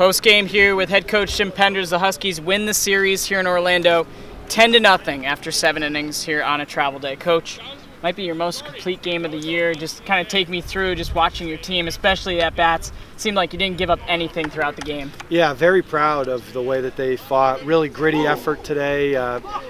Post-game here with head coach Jim Penders. The Huskies win the series here in Orlando 10-0 after 7 innings here on a travel day. Coach, might be your most complete game of the year. Just kind of take me through just watching your team, especially at bats. It seemed like you didn't give up anything throughout the game. Yeah, very proud of the way that they fought. Really gritty effort today.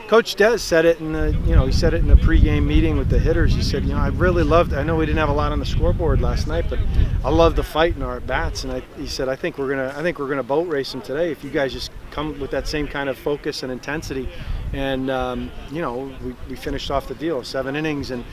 Coach Des said it in the, he said it in the pregame meeting with the hitters. He said, I really loved. I know we didn't have a lot on the scoreboard last night, but I love the fight in our at bats. And he said, I think we're gonna boat race them today if you guys just come with that same kind of focus and intensity. And we finished off the deal, 7 innings, and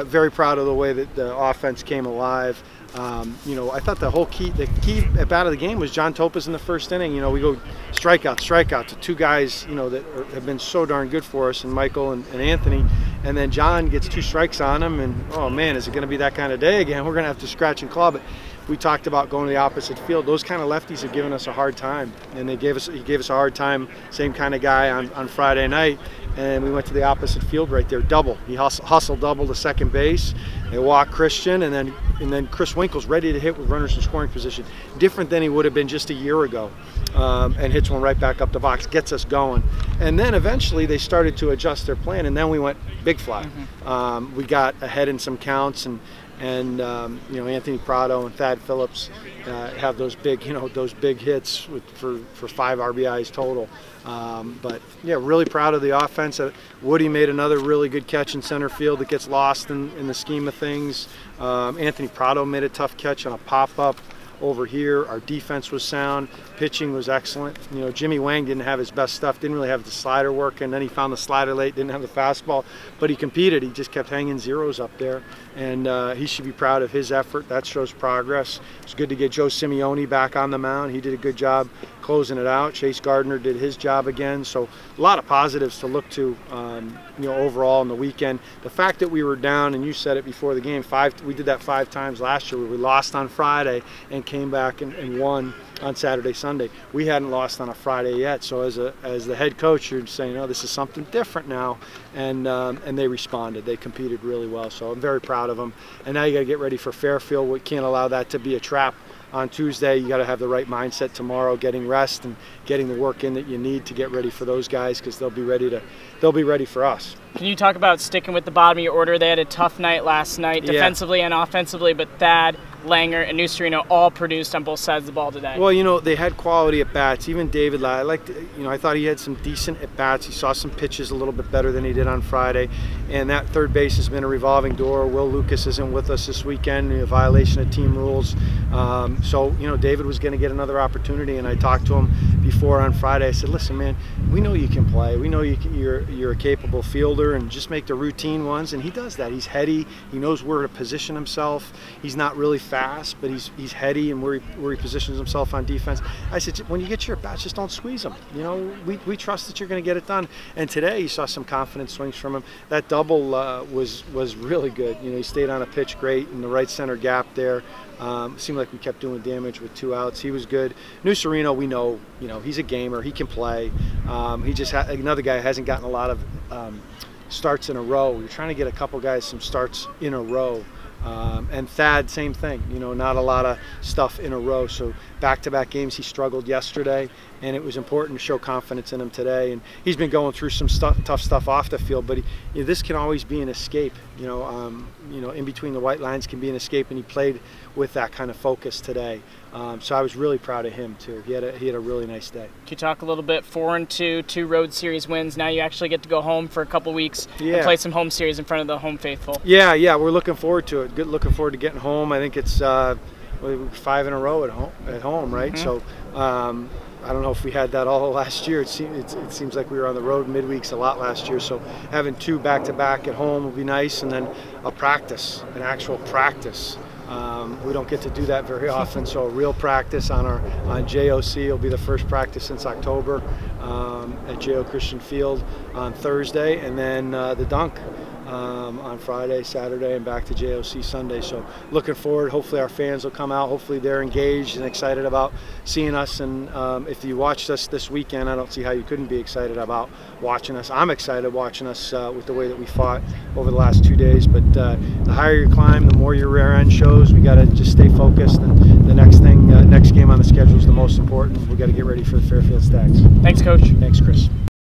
very proud of the way that the offense came alive. I thought the key at bat of the game was John Topas in the first inning. We go strikeout to 2 guys, that have been so darn good for us, and Michael and Anthony. And then John gets 2 strikes on him, and oh man, is it going to be that kind of day again? We're going to have to scratch and claw. But we talked about going to the opposite field. Those kind of lefties have given us a hard time, and he gave us a hard time. Same kind of guy on Friday night, and we went to the opposite field right there. Double. He hustled double to second base. They walk Christian, and then Chris Winkle's ready to hit with runners in scoring position. Different than he would have been just a year ago, and hits one right back up the box. Gets us going, and then eventually they started to adjust their plan, and then we went big fly. We got ahead in some counts, and Anthony Prado and Thad Phillips have those big hits for 5 RBIs total. But yeah, really proud of the offense. Woody made another really good catch in center field that gets lost in the scheme of things. Anthony Prado made a tough catch on a pop-up over here. Our defense was sound. Pitching was excellent. Jimmy Wang didn't have his best stuff, didn't really have the slider working. Then he found the slider late, didn't have the fastball, but he competed. He just kept hanging zeros up there, and he should be proud of his effort. That shows progress. It's good to get Joe Simeone back on the mound. He did a good job closing it out. Chase Gardner did his job again. So a lot of positives to look to, overall in the weekend. The fact that we were down, and you said it before the game, we did that 5 times last year, where we lost on Friday and came back and won on Saturday, Sunday. We hadn't lost on a Friday yet. So as the head coach, you're saying, this is something different now, and they responded. They competed really well. So I'm very proud of them. And now you got to get ready for Fairfield. We can't allow that to be a trap on Tuesday. You got to have the right mindset tomorrow, getting rest and getting the work in that you need to get ready for those guys, because they'll be ready for us. Can you talk about sticking with the bottom of your order? They had a tough night last night, defensively and offensively, but Thad, Langer, and Nucerino all produced on both sides of the ball today. Well, they had quality at bats. Even David, I thought he had some decent at bats. He saw some pitches a little bit better than he did on Friday, and that third base has been a revolving door. Will Lucas isn't with us this weekend, a violation of team rules. So David was going to get another opportunity, and I talked to him before on Friday. I said, listen, man, we know you can play. We know you're a capable fielder, and just make the routine ones. And he does that. He's heady. He knows where to position himself. He's not really fast, but he's heady, and where he positions himself on defense. I said, when you get to your bats, just don't squeeze them. We trust that you're going to get it done. And today you saw some confident swings from him. That double was really good. He stayed on a pitch great in the right center gap there. Seemed like we kept doing damage with 2 outs. He was good. Nucerino, we know, he's a gamer. He can play. He just another guy hasn't gotten a lot of starts in a row. You're trying to get a couple guys some starts in a row. And Thad, same thing, not a lot of stuff in a row. So back-to-back games, he struggled yesterday, and it was important to show confidence in him today. And he's been going through some tough stuff off the field, but this can always be an escape. In between the white lines can be an escape, and he played with that kind of focus today. So I was really proud of him too. He had a really nice day. Can you talk a little bit? 4-2, 2 road series wins. Now you actually get to go home for a couple weeks and play some home series in front of the home faithful. Yeah, we're looking forward to it. Looking forward to getting home. I think it's 5 in a row at home, right? So I don't know if we had that all last year. It seems like we were on the road midweeks a lot last year. So having 2 back-to-back at home will be nice, and then an actual practice. We don't get to do that very often, so a real practice on JOC will be the first practice since October at JO Christian Field on Thursday, and then the dunk on Friday, Saturday, and back to JOC Sunday. So looking forward. Hopefully our fans will come out. Hopefully they're engaged and excited about seeing us. And if you watched us this weekend, I don't see how you couldn't be excited about watching us. I'm excited watching us with the way that we fought over the last 2 days. But the higher you climb, the more your rear end shows. We got to just stay focused, and the next thing next game on the schedule is the most important. We've got to get ready for the Fairfield Stags. Thanks, Coach. Thanks, Chris.